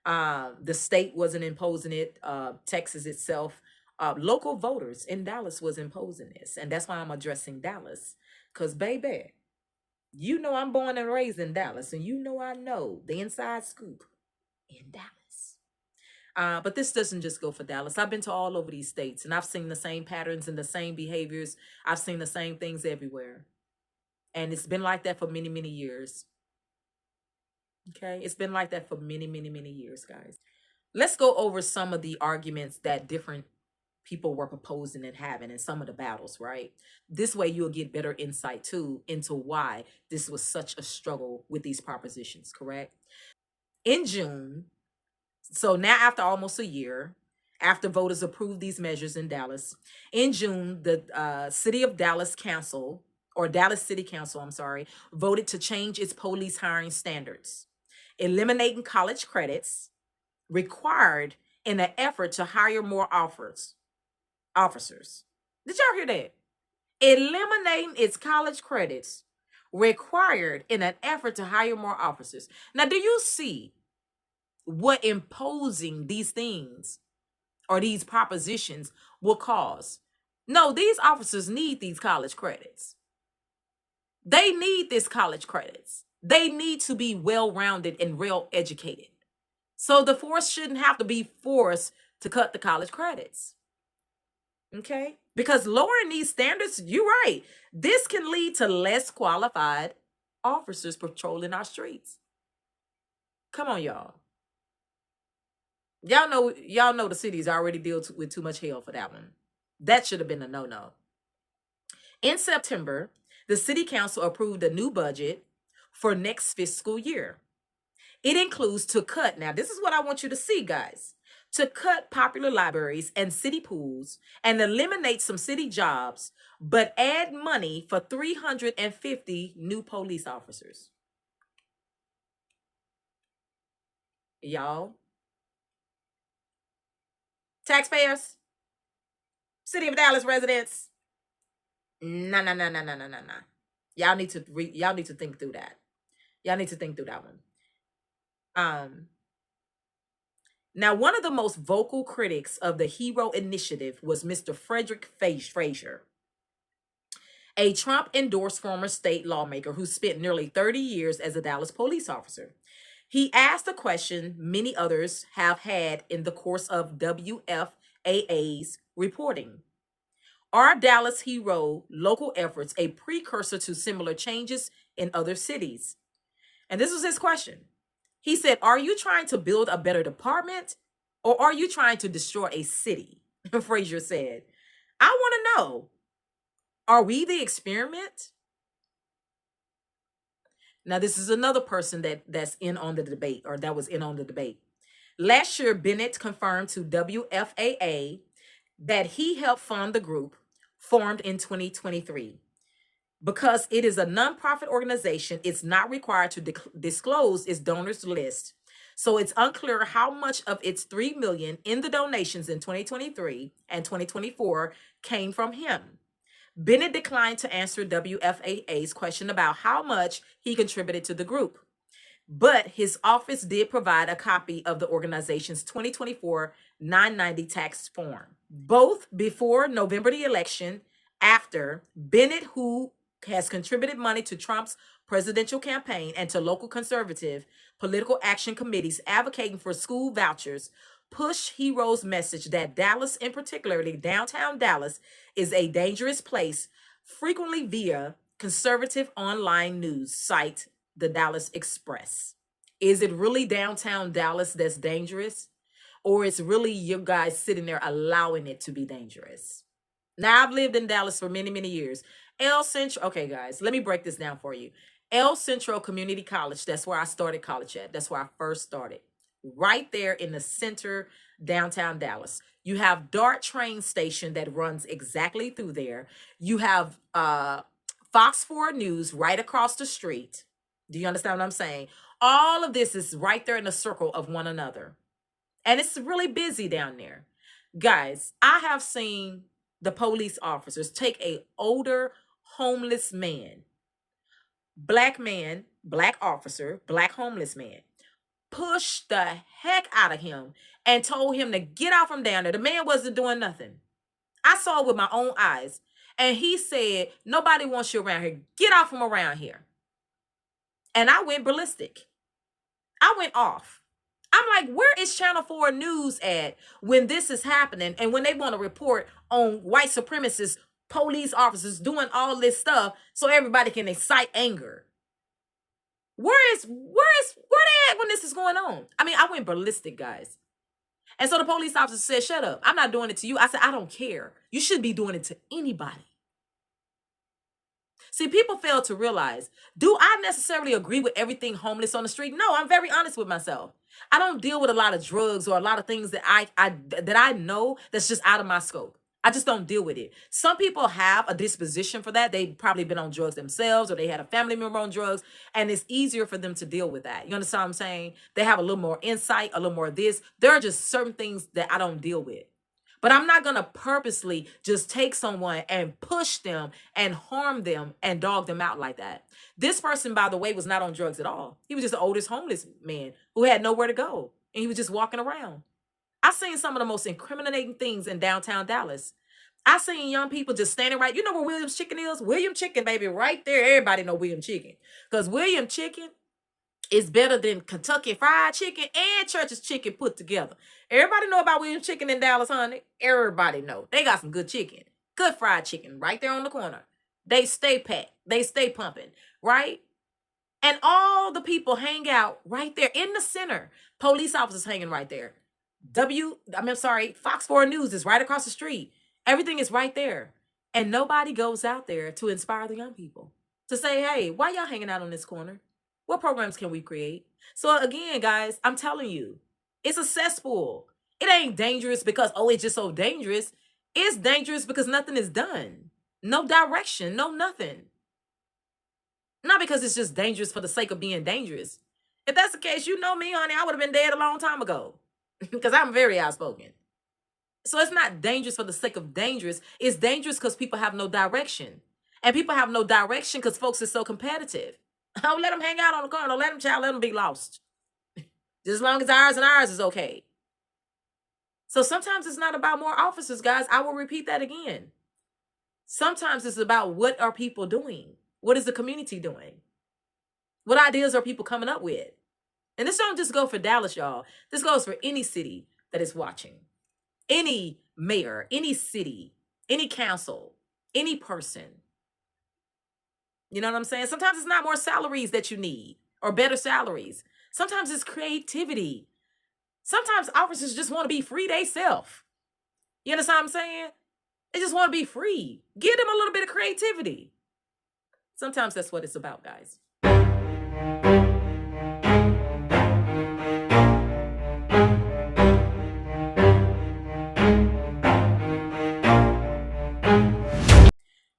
The state wasn't imposing it. Texas itself, local voters in Dallas was imposing this. And that's why I'm addressing Dallas. Because, baby, you know I'm born and raised in Dallas. And you know I know the inside scoop in Dallas. But this doesn't just go for Dallas. I've been to all over these states and I've seen the same patterns and the same behaviors. I've seen the same things everywhere. And it's been like that for many, many years. Okay, it's been like that for many, many, many years, guys. Let's go over some of the arguments that different people were proposing and having and some of the battles, right? This way you'll get better insight too into why this was such a struggle with these propositions, correct? In June, so now after almost a year, after voters approved these measures in Dallas, in June, the City of Dallas Council, or Dallas City Council, I'm sorry, voted to change its police hiring standards, eliminating college credits required in an effort to hire more officers. Did y'all hear that? Eliminating its college credits required in an effort to hire more officers. Now, do you see what imposing these things or these propositions will cause? No, these officers need these college credits. They need this college credits. They need to be well-rounded and well educated. So the force shouldn't have to be forced to cut the college credits. Okay? Because lowering these standards, you're right, this can lead to less qualified officers patrolling our streets. Come on, y'all. Y'all know the city's already dealt with too much hell for that one. That should have been a no-no. In September, the city council approved a new budget for next fiscal year. It includes to cut, now this is what I want you to see, guys, to cut popular libraries and city pools and eliminate some city jobs, but add money for 350 new police officers. Y'all, taxpayers, City of Dallas residents, no. Y'all need to think through that. Y'all need to think through that one. Now, one of the most vocal critics of the HERO initiative was Mr. Frederick Frazier, a Trump-endorsed former state lawmaker who spent nearly 30 years as a Dallas police officer. He asked a question many others have had in the course of WFAA's reporting. Are Dallas HERO local efforts a precursor to similar changes in other cities? And this was his question. He said, are you trying to build a better department or are you trying to destroy a city? Frazier said, I want to know, are we the experiment? Now, this is another person that's in on the debate, or that was in on the debate. Last year, Bennett confirmed to WFAA that he helped fund the group formed in 2023. Because it is a nonprofit organization, it's not required to disclose its donors list. So it's unclear how much of its $3 million in the donations in 2023 and 2024 came from him. Bennett declined to answer WFAA's question about how much he contributed to the group, but his office did provide a copy of the organization's 2024 990 tax form. Both before November the election, after, Bennett, who has contributed money to Trump's presidential campaign and to local conservative political action committees advocating for school vouchers, pushed Hero's message that Dallas, and particularly downtown Dallas, is a dangerous place, frequently via conservative online news site, the Dallas Express. Is it really downtown Dallas that's dangerous? Or it's really you guys sitting there allowing it to be dangerous? Now, I've lived in Dallas for many, many years. El Centro, okay, guys, let me break this down for you. El Centro Community College, that's where I started college at. That's where I first started. Right there in the center, downtown Dallas. You have Dart train station that runs exactly through there. You have Fox 4 News right across the street. Do you understand what I'm saying? All of this is right there in the circle of one another. And it's really busy down there. Guys, I have seen the police officers take a older homeless man, black officer, black homeless man, push the heck out of him and told him to get out from down there. The man wasn't doing nothing. I saw it with my own eyes. And he said, nobody wants you around here. Get out from around here. And I went ballistic. I went off. I'm like, where is Channel 4 News at when this is happening and when they want to report on white supremacist police officers doing all this stuff so everybody can incite anger? Where they at when this is going on? I mean, I went ballistic, guys. And so the police officer said, shut up. I'm not doing it to you. I said, I don't care. You shouldn't be doing it to anybody. See, people fail to realize, do I necessarily agree with everything homeless on the street? No, I'm very honest with myself. I don't deal with a lot of drugs or a lot of things that I know that's just out of my scope. I just don't deal with it. Some people have a disposition for that. They've probably been on drugs themselves or they had a family member on drugs, and it's easier for them to deal with that. You understand what I'm saying? They have a little more insight, a little more of this. There are just certain things that I don't deal with. But I'm not going to purposely just take someone and push them and harm them and dog them out like that. This person, by the way, was not on drugs at all. He was just the oldest homeless man who had nowhere to go. And he was just walking around. I've seen some of the most incriminating things in downtown Dallas. I've seen young people just standing right. You know where Williams Chicken is? William Chicken, baby, right there. Everybody know William Chicken. Because William Chicken is better than Kentucky Fried Chicken and Church's Chicken put together. Everybody know about Williams Chicken in Dallas, honey. Everybody know. They got some good chicken. Good fried chicken right there on the corner. They stay packed. They stay pumping, right? And all the people hang out right there in the center. Police officers hanging right there. Fox 4 News is right across the street. Everything is right there. And nobody goes out there to inspire the young people. To say, hey, why y'all hanging out on this corner? What programs can we create? So again, guys, I'm telling you, it's a cesspool. It ain't dangerous because, oh, it's just so dangerous. It's dangerous because nothing is done. No direction, no nothing. Not because it's just dangerous for the sake of being dangerous. If that's the case, you know me, honey, I would have been dead a long time ago because I'm very outspoken. So it's not dangerous for the sake of dangerous. It's dangerous because people have no direction. And people have no direction because folks are so competitive. Don't let them hang out on the corner. Don't let them be lost. Just as long as ours and ours is okay. So sometimes it's not about more officers, guys. I will repeat that again. Sometimes it's about what are people doing? What is the community doing? What ideas are people coming up with? And this don't just go for Dallas, y'all. This goes for any city that is watching. Any mayor, any city, any council, any person. You know what I'm saying? Sometimes it's not more salaries that you need or better salaries. Sometimes it's creativity. Sometimes officers just want to be free themselves. You understand what I'm saying? They just want to be free. Give them a little bit of creativity. Sometimes that's what it's about, guys.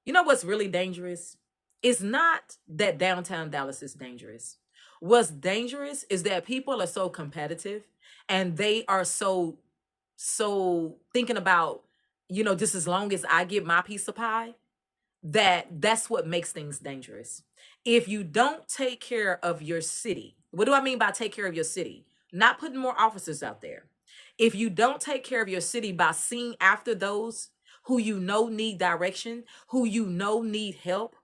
You know what's really dangerous? It's not that downtown Dallas is dangerous. What's dangerous is that people are so competitive and they are so thinking about, just as long as I get my piece of pie, that's what makes things dangerous. If you don't take care of your city, what do I mean by take care of your city? Not putting more officers out there. If you don't take care of your city by seeing after those who you know need direction, who you know need help,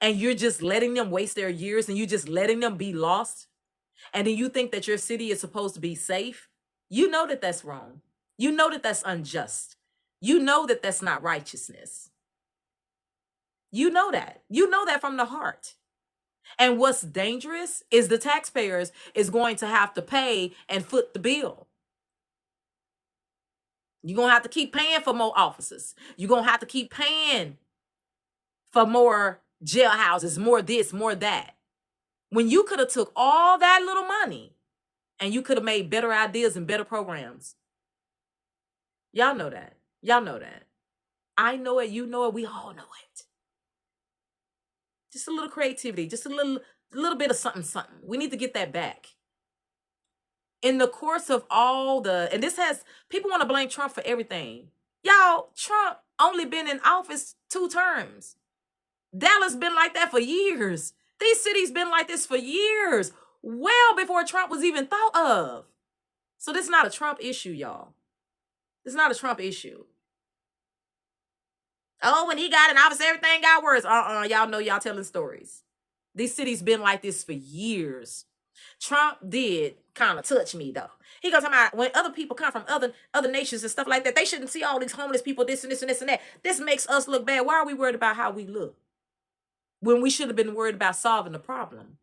and you're just letting them waste their years and you just letting them be lost, and then you think that your city is supposed to be safe, you know that that's wrong. You know that that's unjust. You know that that's not righteousness. You know that. You know that from the heart. And what's dangerous is the taxpayers is going to have to pay and foot the bill. You're going to have to keep paying for more officers. You're going to have to keep paying for more jailhouses, more this, more that. When you could have took all that little money and you could have made better ideas and better programs. Y'all know that. Y'all know that. I know it. You know it. We all know it. Just a little creativity, just a little bit of something, something. We need to get that back. In the course of all the, and this has, people want to blame Trump for everything. Y'all, Trump only been in office 2 terms. Dallas been like that for years. These cities been like this for years, well before Trump was even thought of. So this is not a Trump issue, y'all. It's not a Trump issue. Oh, when he got in office, everything got worse. Y'all know y'all telling stories. These cities been like this for years. Trump did kind of touch me though. He goes talking about when other people come from other nations and stuff like that, they shouldn't see all these homeless people, this and this and this and that. This makes us look bad. Why are we worried about how we look when we should have been worried about solving the problem?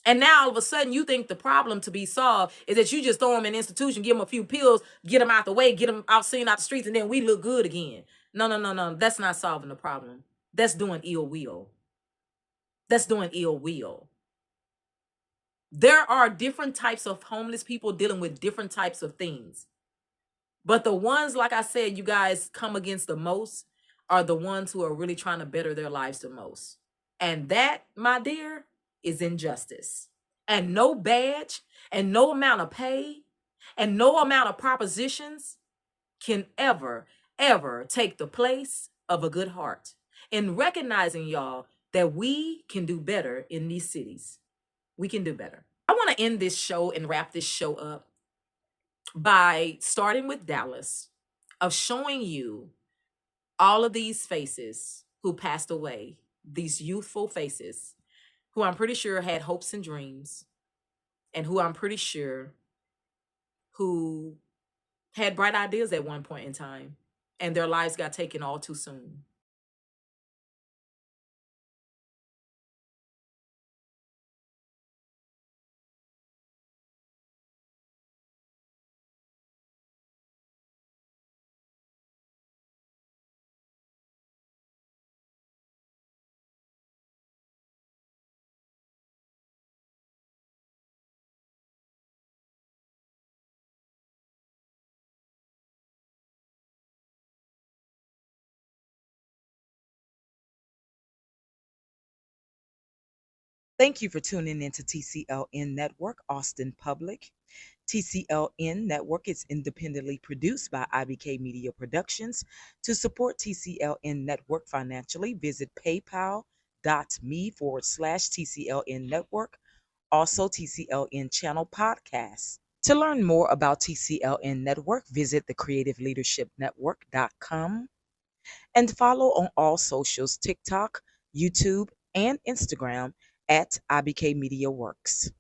And now all of a sudden you think the problem to be solved is that you just throw them in an institution, give them a few pills, get them out the way, get them out seen out the streets, and then we look good again. No, no, no, no. That's not solving the problem. That's doing ill will. That's doing ill will. There are different types of homeless people dealing with different types of things. But the ones, like I said, you guys come against the most are the ones who are really trying to better their lives the most. And that, my dear, is injustice. And no badge and no amount of pay and no amount of propositions can ever, ever take the place of a good heart. In recognizing, y'all, that we can do better in these cities. We can do better. I want to end this show and wrap this show up by starting with Dallas, of showing you all of these faces who passed away, these youthful faces who I'm pretty sure had hopes and dreams, and who I'm pretty sure who had bright ideas at one point in time, and their lives got taken all too soon. Thank you for tuning in to TCLN Network, Austin Public. TCLN Network is independently produced by IBK Media Productions. To support TCLN Network financially, visit paypal.me/TCLN Network, also TCLN Channel Podcasts. To learn more about TCLN Network, visit thecreativeleadershipnetwork.com and follow on all socials TikTok, YouTube, and Instagram at IBK Media Works.